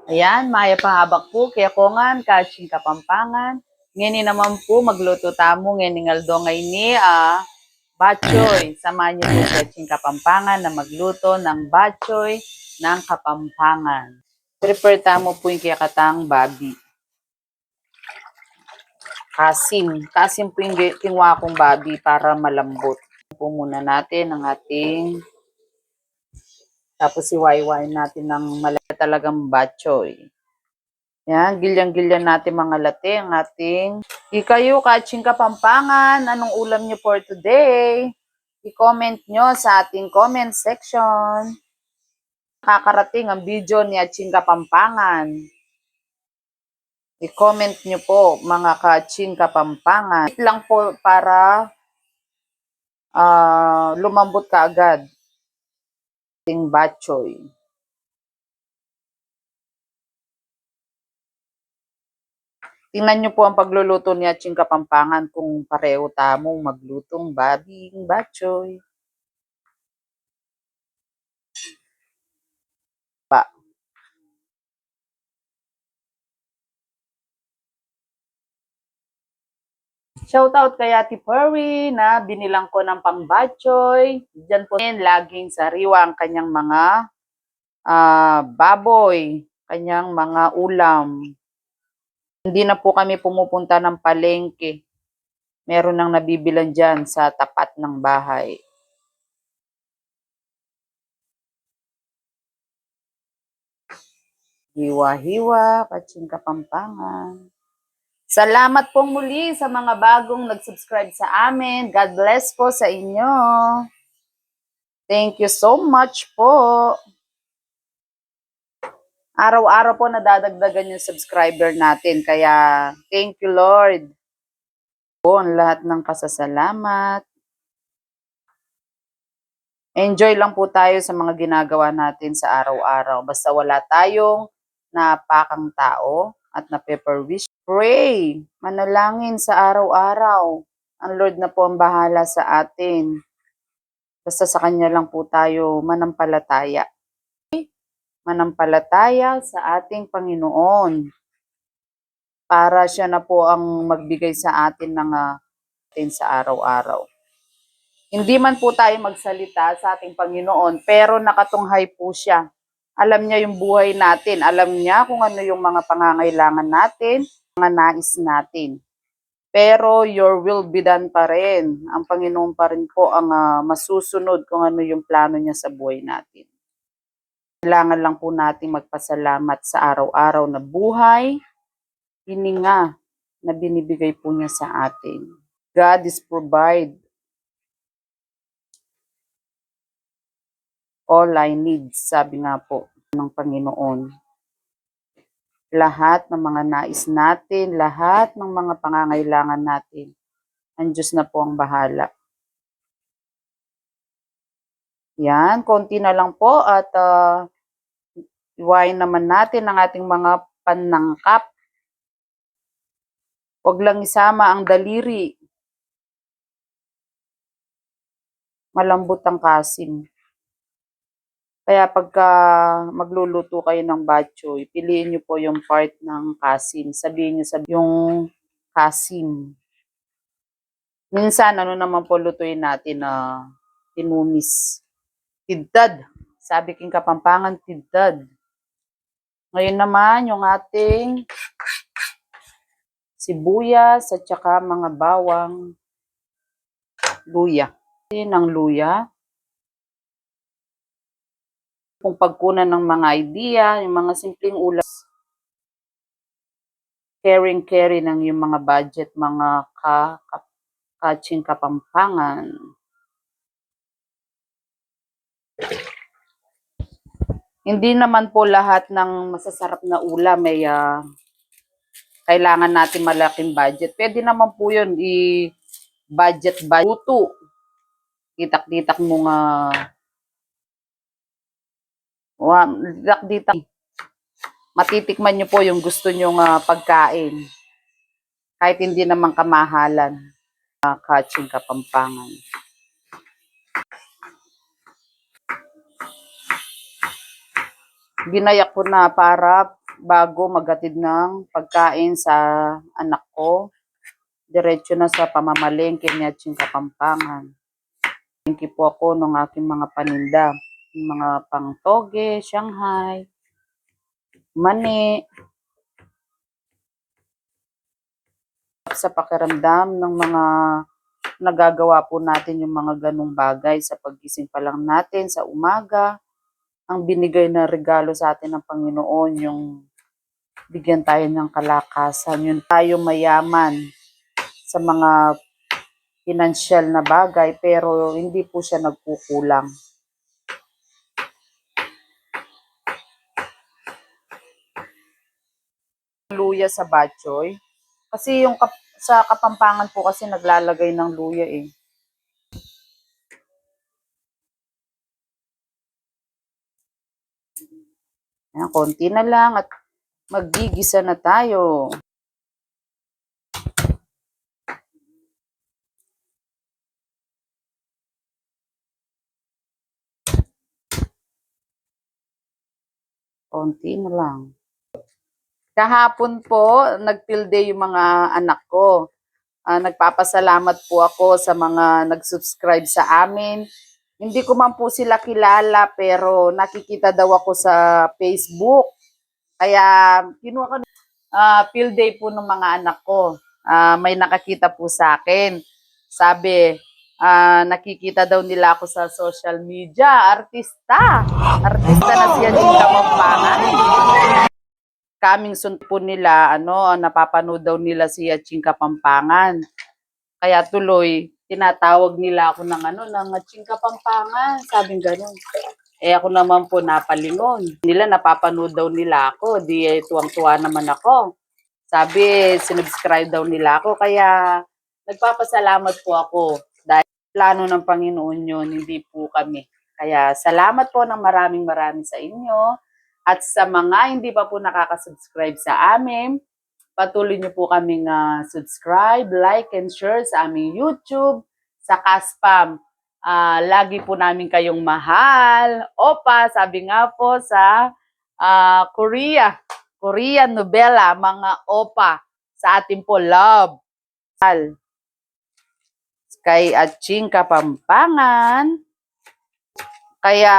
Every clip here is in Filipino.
Ayan, maya pahabak po, kaya kongan, kaching kapampangan. Ngayon naman po, magluto tamo, ngayon aldo ngay ni bachoy. Samahan niyo po kaching kapampangan na magluto ng bachoy ng kapampangan. Prepare tamo po yung kiyakatang babi. Kasim. Kasim po yung tingwa kong babi para malambot. Po muna natin ang ating tapos iwayway natin ng malaki talagang bachoy. Yan, gilyan-gilyan natin mga late ang ating ikayo, kaching kapampangan. Anong ulam nyo for today? I-comment nyo sa ating comment section. Kakarating ang video ni Aching Kapampangan. I-comment nyo po mga kaching kapampangan. Ito lang po para lumambot ka agad. Ating bachoy. Tingnan nyo po ang pagluluto ni Aching Kapampangan kung pareho tamong maglutong babing bachoy. Shoutout kay Ate Perry na binilang ko ng pang-bachoy. Diyan po laging sariwa ang kanyang mga baboy, kanyang mga ulam. Hindi na po kami pumupunta ng palengke. Meron nang nabibilan dyan sa tapat ng bahay. Hiwa-hiwa, Kaching Kapampangan. Salamat pong muli sa mga bagong nag-subscribe sa amin. God bless po sa inyo. Thank you so much po. Araw-araw po nadadagdagan yung subscriber natin. Kaya, thank you Lord. Po ang lahat ng kasasalamat. Enjoy lang po tayo sa mga ginagawa natin sa araw-araw. Basta wala tayong napakang tao at na-pepper-wish. Pray, manalangin sa araw-araw. Ang Lord na po ang bahala sa atin. Basta sa Kanya lang po tayo manampalataya. Manampalataya sa ating Panginoon. Para siya na po ang magbigay sa atin ng atin sa araw-araw. Hindi man po tayo magsalita sa ating Panginoon, pero nakatunghay po siya. Alam niya yung buhay natin. Alam niya kung ano yung mga pangangailangan natin, mga nais natin. Pero your will be done pa rin. Ang Panginoon pa rin po ang masusunod kung ano yung plano niya sa buhay natin. Kailangan lang po natin magpasalamat sa araw-araw na buhay, hininga na binibigay po niya sa atin. God is provide all I need, sabi nga po ng Panginoon. Lahat ng mga nais natin, lahat ng mga pangangailangan natin, ang Diyos na po ang bahala. Yan, konti na lang po at iwain naman natin ang ating mga panangkap. Huwag lang isama ang daliri. Malambot ang kasim. Kaya pagka magluluto kayo ng bachoy, piliin nyo po yung part ng kasim. Sabihin nyo yung kasim. Minsan, ano naman po lutuin natin na tinumis. Tidtad. Sabi king Kapampangan, tidtad. Ngayon naman, yung ating sibuyas at saka mga bawang luya. Ng luya. Kung pagkunan ng mga idea, yung mga simpleng ulam. Caring ng yung mga budget, mga kaching Kapampangan. Hindi naman po lahat ng masasarap na ulam ay kailangan natin malaking budget. Pwede naman po yun i-budget luto. Ditak-ditak mo nga ditak-ditak. Matitikman nyo po yung gusto nyo pagkain. Kahit hindi naman kamahalan. Kaching Kapampangan. Ginayak ko na para bago maghatid ng pagkain sa anak ko. Diretso na sa pamamalengke ni Atching Kapampangan. Thank you po ako ng aking mga paninda. Yung mga pangtoge, Shanghai, mani. Sa pakiramdam ng mga nagagawa po natin yung mga ganong bagay sa paggising pa lang natin sa umaga. Ang binigay na regalo sa atin ng Panginoon, yung bigyan tayo ng kalakasan, yun tayo mayaman sa mga pinansyal na bagay, pero hindi po siya nagkukulang. Luya sa batchoy. Kasi yung sa Kapampangan po kasi naglalagay ng luya eh. Ayan, konti na lang at maggigisa na tayo. Konti na lang. Kahapon po, nag-field day yung mga anak ko. Nagpapasalamat po ako sa mga nag-subscribe sa amin. Hindi ko man po sila kilala pero nakikita daw ako sa Facebook. Kaya kinuha ko field day po ng mga anak ko. May nakakita po sa akin. Sabi, nakikita daw nila ako sa social media. Artista. Artista na siya din Kapampangan. Kaming soon po nila, napapanood daw nila si Atching Kapampangan. Kaya tuloy, tinatawag nila ako ng Atching Kapampangan. Sabing ganun. Ako naman po napalingon. Nila napapanood daw nila ako. Di tuwang-tuwa naman ako. Sabi, sinubscribe daw nila ako. Kaya nagpapasalamat po ako. Dahil plano ng Panginoon yun, hindi po kami. Kaya salamat po ng maraming sa inyo. At sa mga hindi pa po nakaka-subscribe sa amin, patuloy niyo po kaming subscribe, like, and share sa aming YouTube, sa Kaspam. Lagi po namin kayong mahal. Opa, sabi nga po sa Korean novela, mga opa. Sa atin po, love. Kay Atching Kapampangan. Kaya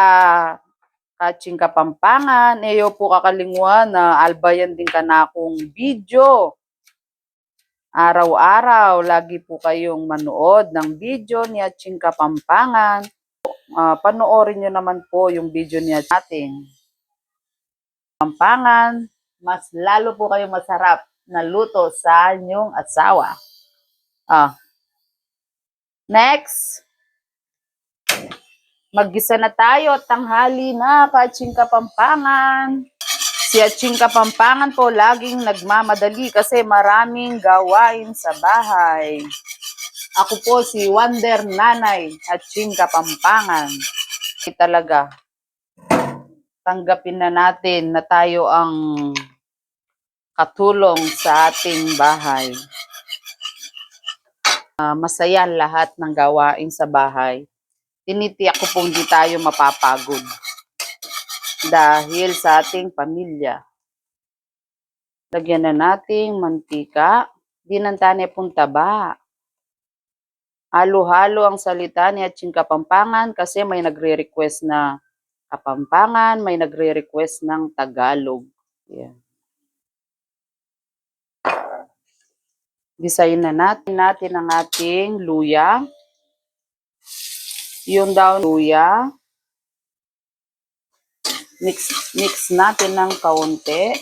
Atching Kapampangan, eyo po kakalingwan na albayan din ka na akong video. Araw-araw, lagi po kayong manood ng video ni Atching Kapampangan. Panoorin nyo naman po yung video niya natin. Kapampangan, mas lalo po kayong masarap na luto sa inyong asawa. Next. Maggisa na tayo, tanghali na, Atching Kapampangan. Si Atching Kapampangan po laging nagmamadali kasi maraming gawain sa bahay. Ako po si Wonder Nanay Atching Kapampangan. Talaga, tanggapin na natin na tayo ang katulong sa ating bahay. Masaya lahat ng gawain sa bahay. Tinitiyak ko pong di tayo mapapagod dahil sa ating pamilya. Lagyan na nating mantika, dinantane pong taba. Halo-halo ang salita ni Atching Kapampangan kasi may nagre-request na Kapampangan, may nagre-request ng Tagalog. Yeah. Gisayin na natin ang ating luya. Yung daw luya. Mix natin ng kaunti.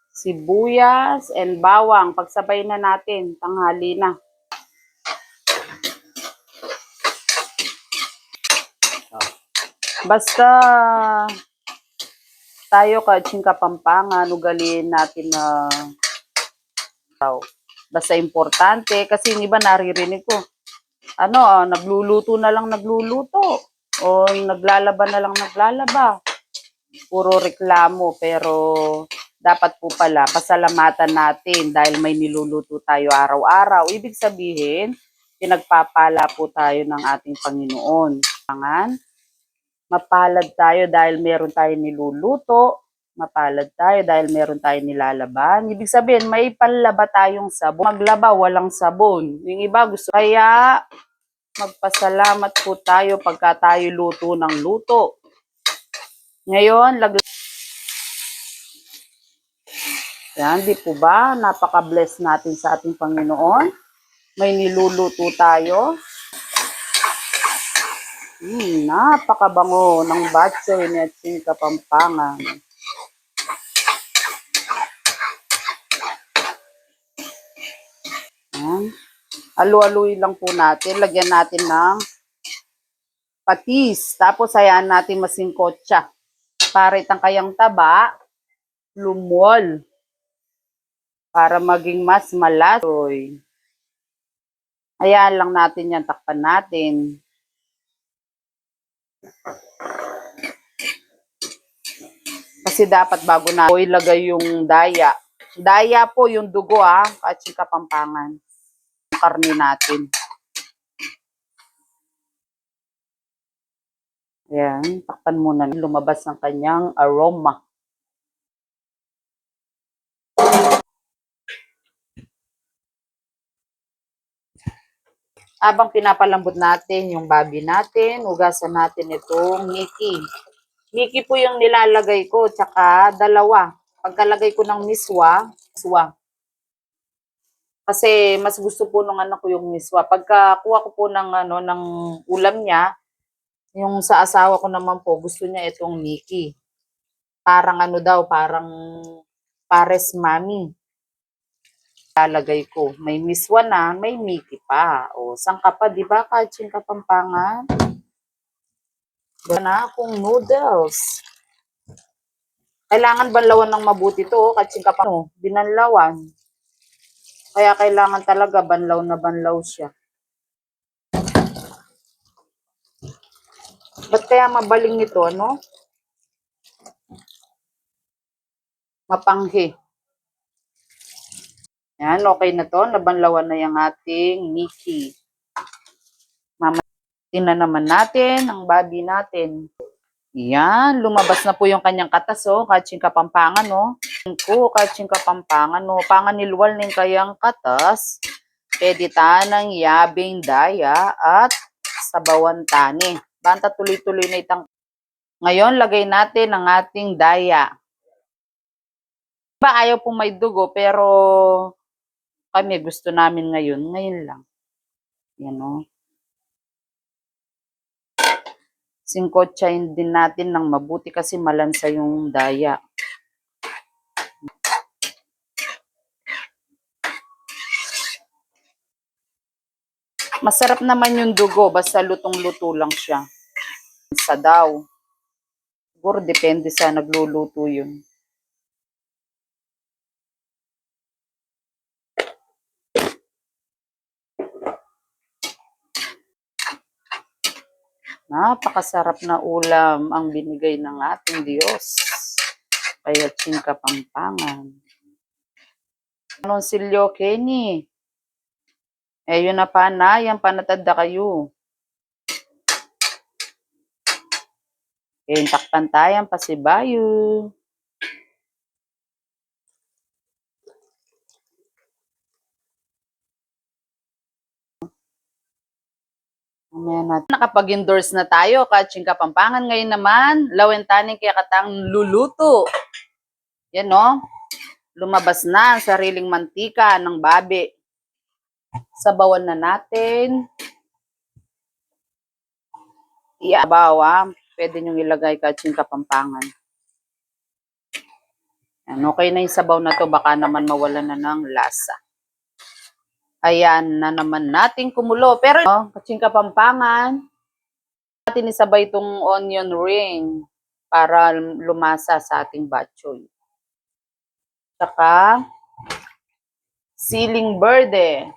Sibuyas and bawang. Pagsabay na natin. Tanghali na. Basta tayo Atching Kapampangan, ugaliin natin na basta importante kasi yung iba naririnig ko. Nagluluto na lang nagluluto. O naglalaba na lang naglalaba. Puro reklamo pero dapat po pala pasalamatan natin dahil may niluluto tayo araw-araw. Ibig sabihin, Pinagpapala po tayo ng ating Panginoon. Mapalad tayo dahil meron tayong niluluto. Mapalad tayo dahil meron tayong nilalaban. Ibig sabihin, may panlaba tayong sabon. Maglaba, walang sabon. Yung iba gusto. Kaya, magpasalamat po tayo pagka tayo luto ng luto. Ngayon, yan, di po ba? Napaka-bless natin sa ating Panginoon. May niluluto tayo. Napakabango ng batchoy ni Ating Kapampangan. Alu-aluin lang po natin. Lagyan natin ng patis. Tapos hayaan natin masingkotsa. Para itang kayang taba, lumol. Para maging mas malasoy. Hayaan lang natin yan. Takpan natin. Kasi dapat bago na ilagay yung daya. Daya po yung dugo Ating Kapampangan. Karne natin. Ayan, takpan muna. Lumabas ang kanyang aroma. Habang pinapalambot natin yung babi natin, hugasan natin itong Mickey. Mickey po yung nilalagay ko, tsaka dalawa. Pagkalagay ko ng miswa. Kasi mas gusto po ng anak ko yung miswa. Pagkakuha ko po ng ulam niya, yung sa asawa ko naman po, gusto niya itong Mickey. Parang parang pares mami. Lalagay ko. May miswa na, may Mickey pa. O, saan ka pa, di ba, Ating Kapampangan? Na akong noodles. Kailangan banlawan ng mabuti to, Ating Kapampangan. Binanlawan. Kaya kailangan talaga banlaw na banlaw siya. Ba't kaya mabaling nito, Mapanghi. Yan, okay na to. Nabanlawan na yung ating Mickey. Tingnan naman natin ang babi natin. Yan, lumabas na po yung kanyang katas, Ating Kapampangan, Ating Kapampangan, Panganilwal ng kayang katas, pwede tanang yabing daya at sabawan tani. Banta tuloy-tuloy na itang. Ngayon, lagay natin ang ating daya. Ayaw po may dugo, pero kami gusto namin ngayon lang. Yan, Singkotsahin din natin ng mabuti kasi malansa yung daya. Masarap naman yung dugo, basta lutong-luto lang siya. Sa daw. Siguro depende sa nagluluto yun. Napakasarap na ulam ang binigay ng ating Diyos. Kay Ating Kapampangan. Silyo, Kenny. Yun na pa na, yan panatanda kayo. Takpan tayong pasibayo. Nakapag-endorse na tayo, Ating Kapampangan. Ngayon naman, lawentanin kaya katang luluto. Yan, lumabas na ang sariling mantika ng babi. Sabawan na natin. Iabaw, pwede nyo ilagay, Ating Kapampangan. Yan, okay na yung sabaw na to, baka naman mawala na ng lasa. Ayan na naman natin kumulo. Pero, Ating Kapampangan, natin isabay itong onion ring para lumasa sa ating batchoy. Saka, siling berde.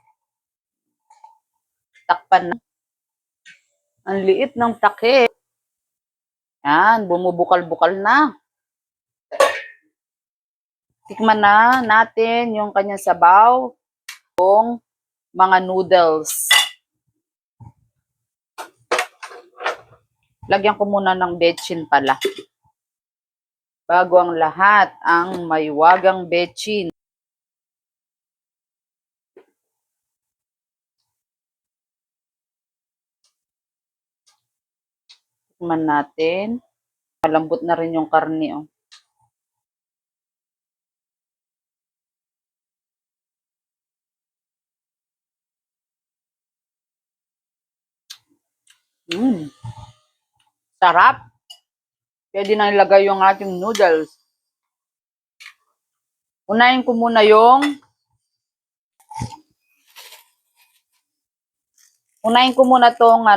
Takpan na. Ang liit ng takip. Yan, bumubukal-bukal na. Tikman na natin yung kanyang sabaw, yung mga noodles. Lagyan ko muna ng betchin pala. Bago ang lahat, ang maywagang betchin. Tikman natin. Malambot na rin yung karne, oh. Sarap. Pwede na ilagay yung ating noodles. Unahin ko muna tong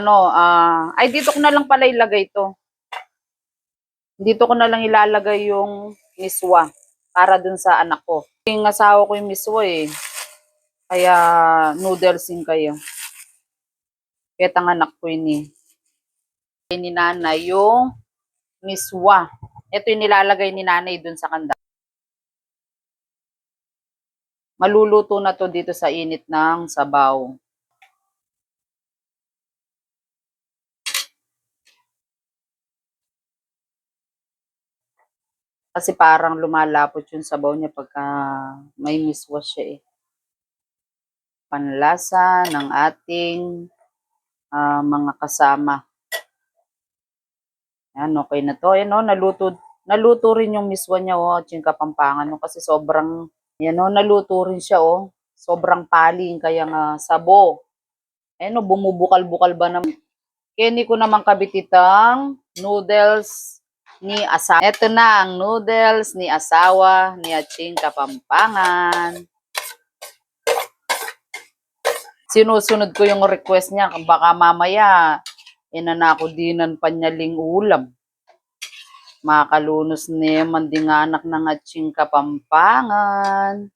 ay dito ko na lang pala ilagay to. Dito ko na lang ilalagay yung miswa para dun sa anak ko. Yung asawa ko yung miswa eh. Kaya noodles din kayo. Kaya ang anak ko yun eh. Ni nanay yung miswa. Ito yung nilalagay ni nanay dun sa kanda. Maluluto na to dito sa init ng sabaw. Kasi parang lumalapot yung sabaw niya pagka may miswa siya eh. Panlasa ng ating mga kasama. Yan, okay na to. Yan, naluto rin yung miswa niya, oh, at yung kapampangan, no, kasi sobrang, yan, oh, naluto rin siya, oh. Sobrang paling, kaya nga sabo. Ayan, oh, bumubukal-bukal ba naman. Kaya hindi ko naman kabititang noodles ni asawa. Ito na ang noodles ni asawa ni Aching Kapampangan. Sinusunod ko yung request niya. Baka mamaya, inanako dinan panyaling ulam. Makalunos naman din anak ng Aching Kapampangan.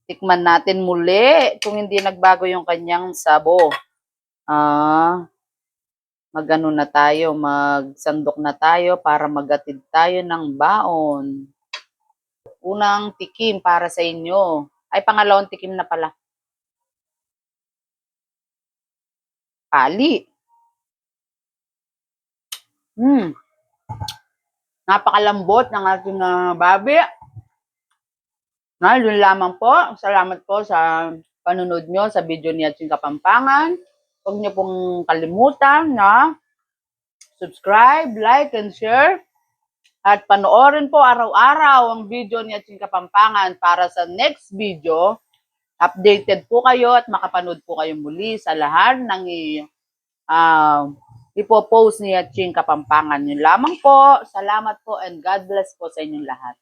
Tikman natin muli kung hindi nagbago yung kanyang sabo. Magano na tayo, magsandok na tayo para magatid tayo ng baon. Unang tikim para sa inyo. Ay, pangalawang tikim na pala. Pali. Napakalambot ng ating babi. Yun lamang po. Salamat po sa panunod nyo sa video ni Aching Kapampangan. Huwag niyo pong kalimutan na subscribe, like, and share. At panoorin po araw-araw ang video ni Aching Kapampangan para sa next video. Updated po kayo at makapanood po kayo muli sa lahat ng ipopost ni Aching Kapampangan. Yun lamang po. Salamat po and God bless po sa inyong lahat.